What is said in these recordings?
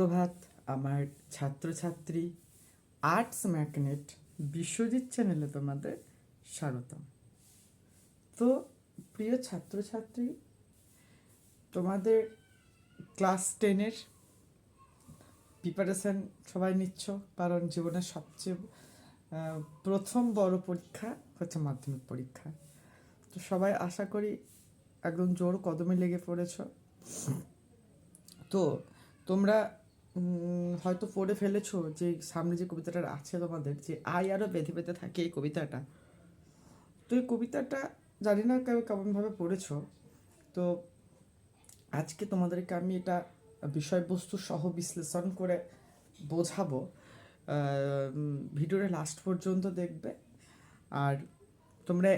সুপ্রভাত আমার ছাত্রছাত্রী আর্টস ম্যাগনেট বিশ্বজিৎ চ্যানেলে তোমাদের স্বাগতম। তো প্রিয় ছাত্রছাত্রী, তোমাদের ক্লাস 10-এর প্রিপারেশান সবাই নিচ্ছ, কারণ জীবনের সবচেয়ে প্রথম বড় পরীক্ষা হচ্ছে মাধ্যমিক পরীক্ষা। তো সবাই আশা করি একদম জোর কদমে লেগে পড়েছ। তো তোমরা হয়তো পড়ে ফেলেছো যে সামনে যে কবিতাটা আছে তোমাদের, যে আই আরও বেঁধে বেঁধে থাকে, এই কবিতাটা। তো এই কবিতাটা জানি না কেমনভাবে পড়েছো। তো আজকে তোমাদেরকে আমি এটা বিষয়বস্তু সহ বিশ্লেষণ করে বোঝাবো। ভিডিওটা লাস্ট পর্যন্ত দেখবে, আর তোমরা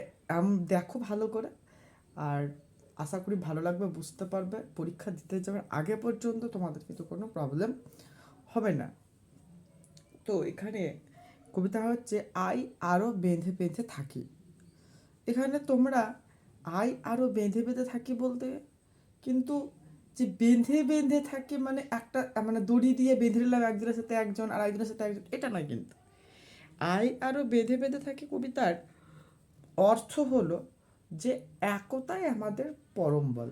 দেখো ভালো করে, আর আশা করি ভালো লাগবে, বুঝতে পারবে। পরীক্ষা দিতে যাওয়ার আগে পর্যন্ত তোমাদের কিন্তু কোনো প্রবলেম হবে না। তো এখানে কবিতা হচ্ছে আই আরও বেঁধে বেঁধে থাকি। এখানে তোমরা আই আরও বেঁধে বেঁধে থাকি বলতে, কিন্তু যে বেঁধে বেঁধে থাকি মানে একটা মানে দড়ি দিয়ে বেঁধে নিলাম একজনের সাথে একজন আর একজনের সাথে একজন, এটা নয়। কিন্তু আই আরও বেঁধে বেঁধে থাকি কবিতার অর্থ হলো যে একতাই আমাদের পরম বল।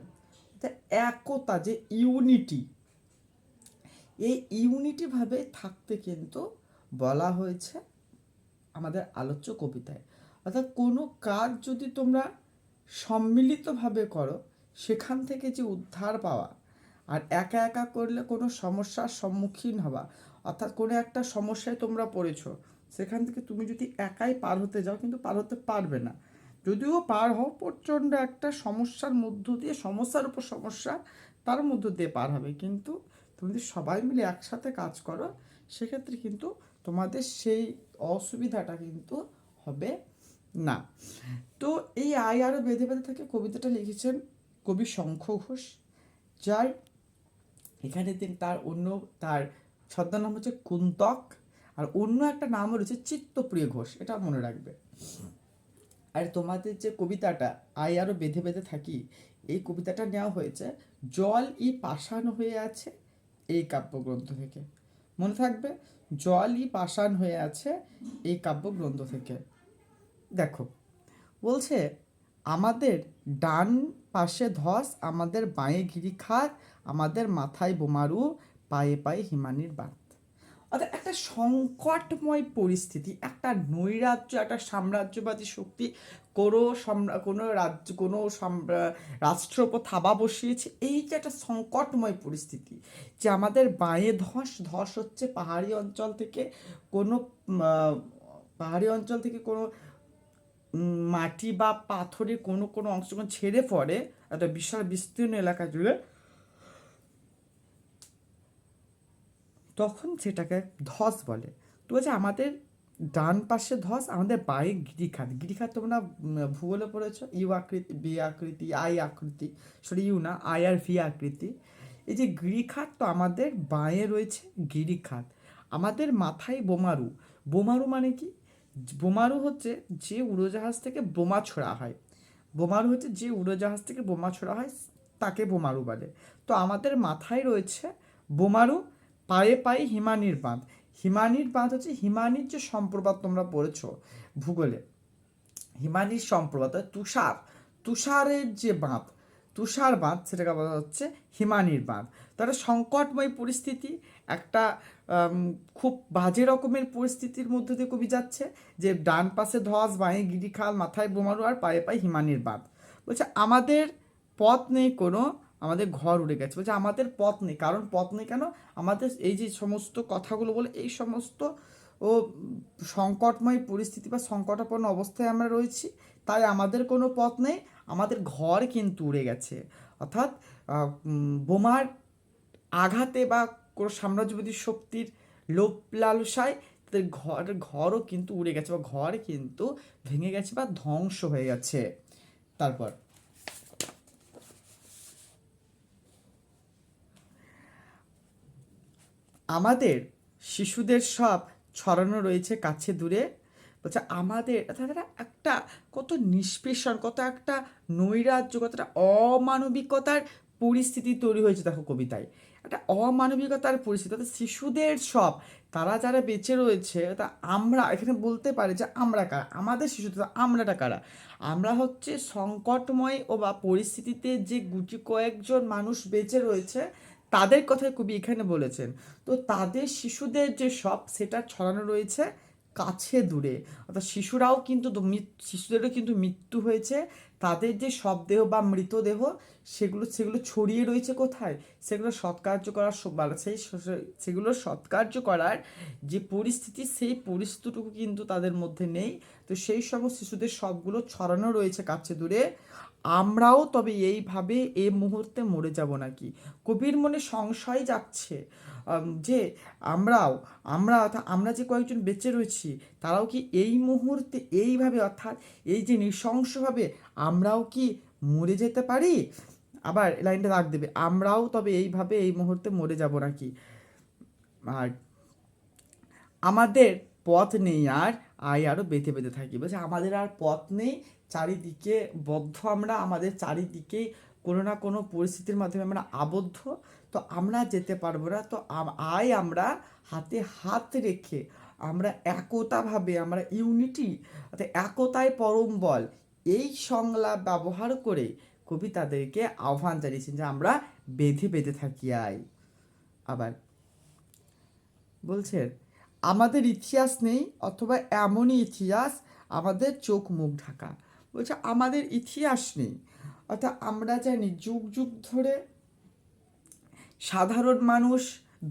একতা, যে ইউনিটি, এই ইউনিটিভাবে থাকতে কিন্তু বলা হয়েছে আমাদের আলোচ্য কবিতায়। অর্থাৎ কোনো কাজ যদি তোমরা সম্মিলিতভাবে করো, সেখান থেকে যে উদ্ধার পাওয়া, আর একা একা করলে কোনো সমস্যার সম্মুখীন হওয়া, অর্থাৎ কোনো একটা সমস্যায় তোমরা পড়েছো, সেখান থেকে তুমি যদি একাই পার হতে যাও কিন্তু পার হতে পারবে না। যদিও পার হও, প্রচণ্ড একটা সমস্যার মধ্য দিয়ে, সমস্যার উপর সমস্যা, তার মধ্য দিয়ে পার হবে। কিন্তু তুমি যদি সবাই মিলে একসাথে কাজ করো, সেক্ষেত্রে কিন্তু তোমাদের সেই অসুবিধাটা কিন্তু হবে না। তো এই আই আরও বেঁধে বেঁধে থাকে কবিতাটা লিখেছেন কবি শঙ্খ ঘোষ, যার এখানে তার ছদ্মনাম হচ্ছে কুন্তক, আর অন্য একটা নামও রয়েছে চিত্তপ্রিয় ঘোষ, এটা মনে রাখবে। আর তোমাদের যে কবিতাটা আই আরও বেঁধে বেঁধে থাকি, এই কবিতাটা নেওয়া হয়েছে জল ই পাষাণ হয়ে আছে এই কাব্যগ্রন্থ থেকে। মনে থাকবে, জল ই পাষাণ হয়ে আছে এই কাব্যগ্রন্থ থেকে। দেখো, বলছে আমাদের ডান পাশে ধস, আমাদের বাঁয়ে গিরিখাত, আমাদের মাথায় বোমারু, পায়ে পায়ে হিমানির বাঁধ। অর্থাৎ একটা সংকটময় পরিস্থিতি, একটা নৈরাজ্য, একটা সাম্রাজ্যবাদী শক্তি কোনো রাজ্য, রাষ্ট্র ওপর থাবা বসিয়েছে। এই যে একটা সংকটময় পরিস্থিতি, যে আমাদের বাঁয়ে ধস হচ্ছে পাহাড়ি অঞ্চল থেকে কোনো মাটি বা পাথরের কোনো অংশ যখন ছেড়ে পড়ে একটা বিশাল বিস্তীর্ণ এলাকা জুড়ে, তখন সেটাকে ধস বলে। তো বলছে আমাদের ডান পাশে ধস, আমাদের বাঁয়ে গিরিখাত তোমরা ভূগোলে পড়েছ, ইউ আকৃতি, বি আকৃতি, আই আকৃতি, ইউ না, আই আর ভি আকৃতি। এই যে গিরিখাত, তো আমাদের বাঁয়ে রয়েছে গিরিখাত, আমাদের মাথায় বোমারু। বোমারু মানে কি? বোমারু হচ্ছে যে উড়োজাহাজ থেকে বোমা ছোড়া হয়। বোমারু হচ্ছে যে উড়োজাহাজ থেকে বোমা ছোড়া হয়, তাকে বোমারু বলে। তো আমাদের মাথায় রয়েছে বোমারু, পায়ে পায়ে হিমানির বাঁধ। হিমানির বাঁধ হচ্ছে হিমানির যে সম্প্রপাত তোমরা পড়েছো ভূগোলে, হিমানির সম্প্রপাত, তুষারের যে বাঁধ, তুষার বাঁধ, সেটাকে বলা হচ্ছে হিমানির বাঁধ। তারা সংকটময় পরিস্থিতি, একটা খুব বাজে রকমের পরিস্থিতির মধ্যে দিয়ে কবি যাচ্ছে, যে ডান পাশে ধস, বাঁয়ে গিরিখাল, মাথায় বোমারু, আর পায়ে পায়ে হিমানির বাঁধ। বলছে আমাদের পথ নেই কোনো, আমাদের ঘর উড়ে গেছে। বলছে আমাদের পথ নেই, কারণ পথ নেই কেন? আমাদের এই যে সমস্ত কথাগুলো বলে, এই সমস্ত ও সংকটময় পরিস্থিতি বা সংকটাপন্ন অবস্থায় আমরা রয়েছি, তাই আমাদের কোনো পথ নেই, আমাদের ঘর কিন্তু উড়ে গেছে। অর্থাৎ বোমার আঘাতে বা কোনো সাম্রাজ্যবাদী শক্তির লোভ লালসায় তাদের ঘরও কিন্তু উড়ে গেছে, বা ঘর কিন্তু ভেঙে গেছে বা ধ্বংস হয়ে গেছে। তারপর আমাদের শিশুদের সব ছড়ানো রয়েছে কাছে দূরে। বলছে আমাদের, তারা একটা কত নিষ্পেষণ, কত একটা নৈরাজ্য, কতটা অমানবিকতার পরিস্থিতি তৈরি হয়েছে দেখো কবিতায়। একটা অমানবিকতার পরিস্থিতি, অর্থাৎ শিশুদের সব, তারা যারা বেঁচে রয়েছে তা আমরা এখানে বলতে পারি যে আমরা কারা, আমাদের শিশুদের আমরাটা কারা, আমরা হচ্ছে সংকটময় ও বা পরিস্থিতিতে যে গুটি কয়েকজন মানুষ বেঁচে রয়েছে তাদের কথাই কবি এখানে বলেছেন। তো তাদের শিশুদের যে সব সেটা ছড়ানো রয়েছে কাছে দূরে, অর্থাৎ শিশুরাও কিন্তু শিশুদেরও কিন্তু মৃত্যু হয়েছে, তাদের যে শবদেহ বা মৃতদেহ সেগুলো সেগুলো ছড়িয়ে রয়েছে কোথায়, সেগুলো সৎকার্য করার সেগুলো সৎকার্য করার যে পরিস্থিতি সেই পরিস্থিতিটুকু কিন্তু তাদের মধ্যে নেই। তো সেই সমস্ত শিশুদের সবগুলো ছড়ানো রয়েছে কাছে দূরে, আমরাও তবে এইভাবে এই মুহূর্তে মরে যাব নাকি। কবির মনে সংশয় যাচ্ছে যে আমরাও আমরা যে কয়েকজন বেঁচে রয়েছি তারাও কি এই মুহূর্তে এইভাবে, অর্থাৎ এই যে নৃশংসভাবে আমরাও কি মরে যেতে পারি। আবার লাইনটা রাখ দেবে, আমরাও তবে এইভাবে এই মুহূর্তে মরে যাব নাকি। আর আমাদের পথ নেই আর, আরও বেঁধে বেঁধে থাকি, বলছে আমাদের আর পথ নেই, চারিদিকে বদ্ধ আমরা, আমাদের চারিদিকেই কোনো না কোনো পরিস্থিতির মাধ্যমে আমরা আবদ্ধ, তো আমরা যেতে পারবো না। তো আমরা হাতে হাত রেখে আমরা একতাভাবে, আমরা ইউনিটি অর্থাৎ একতায় পরম বল, এই সংলাপ ব্যবহার করে কবি তাদেরকে আহ্বান জানিয়েছেন যে আমরা বেঁধে বেঁধে থাকি আয়। আবার বলছে আমাদের ইতিহাস নেই, অথবা এমনই ইতিহাস আমাদের চোখ মুখ ঢাকা। বলছে আমাদের ইতিহাস নেই, অর্থাৎ আমরা জানি যুগ যুগ ধরে সাধারণ মানুষ,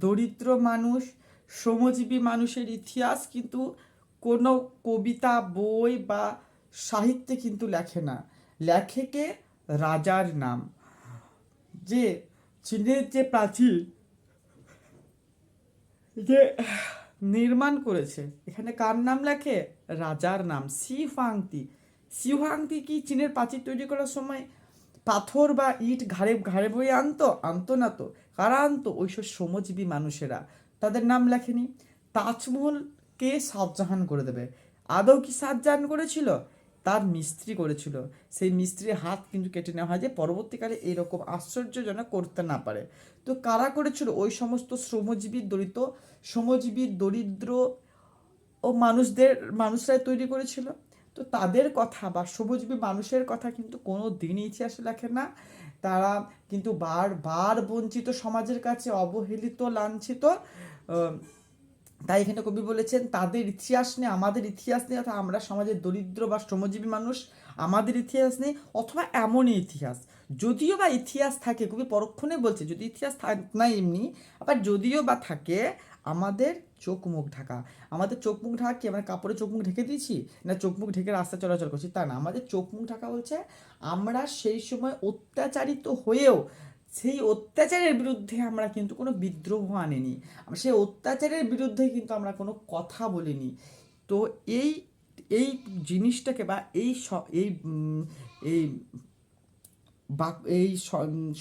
দরিদ্র মানুষ, শ্রমজীবী মানুষের ইতিহাস কিন্তু কোনো কবিতা বই বা সাহিত্যে কিন্তু লেখে না, লেখে কে রাজার নাম। যে চীনের যে প্রাচীর যে নির্মাণ করেছে এখানে কার নাম লেখে, রাজার নাম, সি হুয়াংতি কি চীনের প্রাচীর তৈরি করার সময় পাথর বা ইট ঘাড়ে ঘাড়ে বয়ে আনতো না তো, কারা আনতো, ওইসব শ্রমজীবী মানুষেরা, তাদের নাম লেখেনি। তাজমহলকে শাহজাহান করে দেবে, আদৌ কি শাহজাহান করেছিল, তার মিস্ত্রি করেছিল, সেই মিস্ত্রির হাত কিন্তু কেটে নেওয়া হয় যে পরবর্তীকালে এরকম আশ্চর্যজনক করতে না পারে। তো কারা করেছিল, ওই সমস্ত শ্রমজীবী দরিদ্র ও মানুষরাই তৈরি করেছিল। তো তাদের কথা বা শ্রমজীবী মানুষের কথা কিন্তু কোনো দিনই ইতিহাসে লেখে না, তারা কিন্তু বার বঞ্চিত সমাজের কাছে অবহেলিত, লাঞ্ছিত। তাই এখানে কবি বলেছেন তাদের ইতিহাস নেই, আমাদের ইতিহাস নেই, অর্থাৎ আমরা সমাজের দরিদ্র বা শ্রমজীবী মানুষ, আমাদের ইতিহাস নেই, অথবা এমনই ইতিহাস, যদিও বা ইতিহাস থাকে, কবি পরক্ষণে বলছে যদি ইতিহাস না এমনি, আবার যদিও বা থাকে আমাদের চোখ মুখ ঢাকা। আমাদের চোখ মুখ ঢাকা কি আমরা কাপড়ে চোখ মুখ ঢেকে দিয়েছি, না চোখ মুখ ঢেকে রাস্তা চলাচল করছি, তা না, আমাদের চোখ মুখ ঢাকা বলছে আমরা সেই সময় অত্যাচারিত হয়েও সেই অত্যাচারের বিরুদ্ধে আমরা কিন্তু কোনো বিদ্রোহ আনিনি, সেই অত্যাচারের বিরুদ্ধে কিন্তু আমরা কোনো কথা বলিনি। তো এই এই জিনিসটাকে বা এই এই বা এই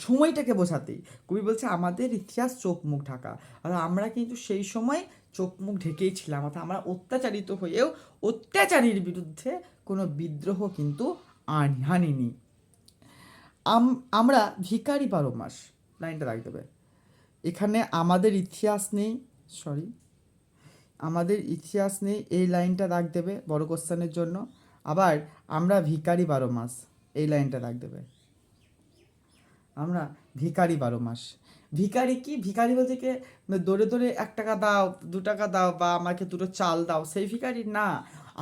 সময়টাকে বোঝাতেই কবি বলছে আমাদের ইতিহাস চোখ মুখ ঢাকা, আর আমরা কিন্তু সেই সময় চোখ মুখ ঢেকেই ছিলাম, অর্থাৎ আমরা অত্যাচারিত হয়েও অত্যাচারীর বিরুদ্ধে কোনো বিদ্রোহ কিন্তু হানিনি। আমরা ভিখারি 12 মাস, লাইনটা রাখ দেবে, এখানে আমাদের ইতিহাস নেই, সরি আমাদের ইতিহাস নেই, এই লাইনটা রাখ দেবে বড় কোশ্চেনের জন্য। আবার আমরা ভিখারি 12 মাস, এই লাইনটা রাখ দেবে, আমরা ভিখারি 12 মাস। ভিখারি কি, ভিখারি বলতে কি দৌড়ে দৌড়ে 1 টাকা দাও 2 টাকা দাও বা আমাকে 2টো চাল দাও সেই ভিখারি না,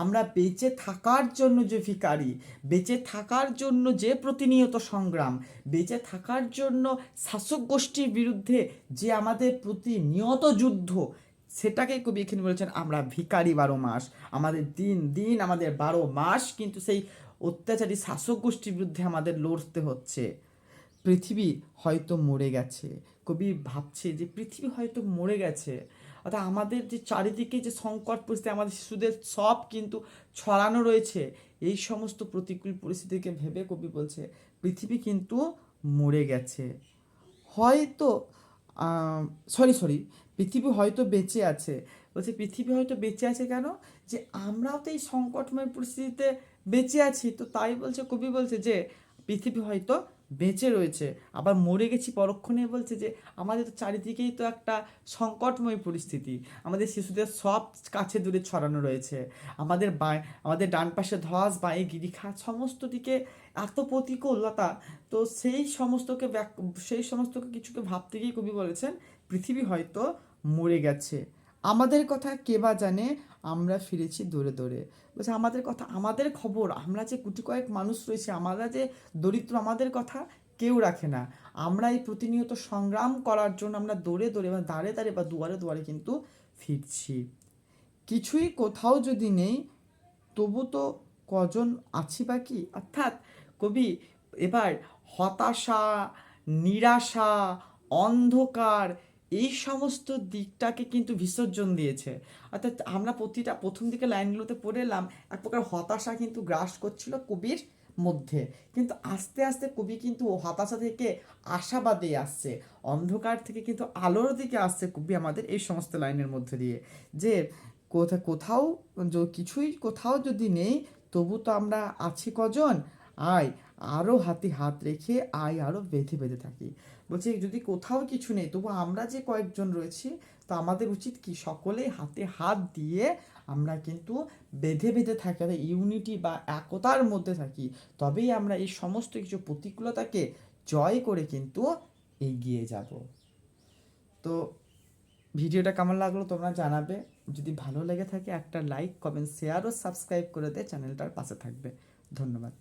আমরা বেঁচে থাকার জন্য যে ভিখারি, বেঁচে থাকার জন্য যে প্রতিনিয়ত সংগ্রাম, বেঁচে থাকার জন্য শাসক গোষ্ঠীর বিরুদ্ধে যে আমাদের প্রতিনিয়ত যুদ্ধ, সেটাকে কবি এখানে বলেছেন আমরা ভিখারি 12 মাস। আমাদের দিন আমাদের 12 মাস কিন্তু সেই অত্যাচারী শাসক গোষ্ঠীর বিরুদ্ধে আমাদের লড়তে হচ্ছে। পৃথিবী হয়তো মরে গেছে, কবি ভাবছে যে পৃথিবী হয়তো মরে গেছে, অর্থাৎ আমাদের যে চারিদিকে যে সংকট পরিস্থিতি, আমাদের শিশুদের সব কিন্তু ছড়ানো রয়েছে, এই সমস্ত প্রতিকূল পরিস্থিতিকে ভেবে কবি বলছে পৃথিবী কিন্তু মরে গেছে, হয়তো সরি পৃথিবী হয়তো বেঁচে আছে। বলছে পৃথিবী হয়তো বেঁচে আছে কেন, যে আমরাও তো এই সংকটময় পরিস্থিতিতে বেঁচে আছি, তো তাই বলছে কবি বলছে যে পৃথিবী হয়তো বেঁচে রয়েছে, আবার মরে গেছি পরক্ষণে বলছে যে আমাদের তো চারিদিকেই তো একটা সংকটময় পরিস্থিতি, আমাদের শিশুদের সব কাছে দূরে ছড়ানো রয়েছে, আমাদের আমাদের ডান পাশে ধস বাঁয়ে গিরিখাত সমস্ত দিকে এত প্রতিকূলতা। তো সেই সমস্তকে কিছুকে ভাবতে গিয়ে কবি বলেছেন পৃথিবী হয়তো মরে গেছে, আমাদের কথা কে বা জানে, আমরা ফিরেছি দৌড়ে দৌড়ে। বলছে আমাদের কথা, আমাদের খবর, আমরা যে গুটি কয়েক মানুষ রয়েছে, আমরা যে দরিদ্র, আমাদের কথা কেউ রাখে না। আমরা এই প্রতিনিয়ত সংগ্রাম করার জন্য আমরা দৌড়ে দৌড়ে বা দাঁড়ে দাঁড়ে বা দুয়ারে দুয়ারে কিন্তু ফিরছি। কিছুই কোথাও যদি নেই, তবু তো কজন আছি বাকি। অর্থাৎ কবি এবার হতাশা, নিরাশা, অন্ধকার, এই সমস্ত দিকটাকে কিন্তু বিসর্জন দিয়েছে। অর্থাৎ আমরা প্রথম দিকে লাইনগুলোতে পড়ে এলাম, এক প্রকার হতাশা কিন্তু গ্রাস করছিল কবির মধ্যে, কিন্তু আস্তে আস্তে কবি কিন্তু হতাশা থেকে আশাবাদে আসছে, অন্ধকার থেকে কিন্তু আলোর দিকে আসছে কবি আমাদের এই সমস্ত লাইনের মধ্যে দিয়ে, যে কোথাও কিছুই কোথাও যদি নেই, তবু তো আমরা আছি কজন, আয় আরও হাতে হাত রেখে আয় আরও বেঁধে বেঁধে থাকি। বলছে যদি কোথাও কিছু নেই, তবু আমরা যে কয়েকজন রয়েছি, তো আমাদের উচিত কি সকলে হাতে হাত দিয়ে আমরা কিন্তু বেঁধে বেঁধে থাকি, অর্থাৎ ইউনিটি বা একতার মধ্যে থাকি, তবেই আমরা এই সমস্ত কিছু প্রতিকূলতাকে জয় করে কিন্তু এগিয়ে যাব। তো ভিডিওটা কেমন লাগলো তোমরা জানাবে, যদি ভালো লেগে থাকে একটা লাইক, কমেন্ট, শেয়ার ও সাবস্ক্রাইব করে দিয়ে চ্যানেলটার পাশে থাকবে। ধন্যবাদ।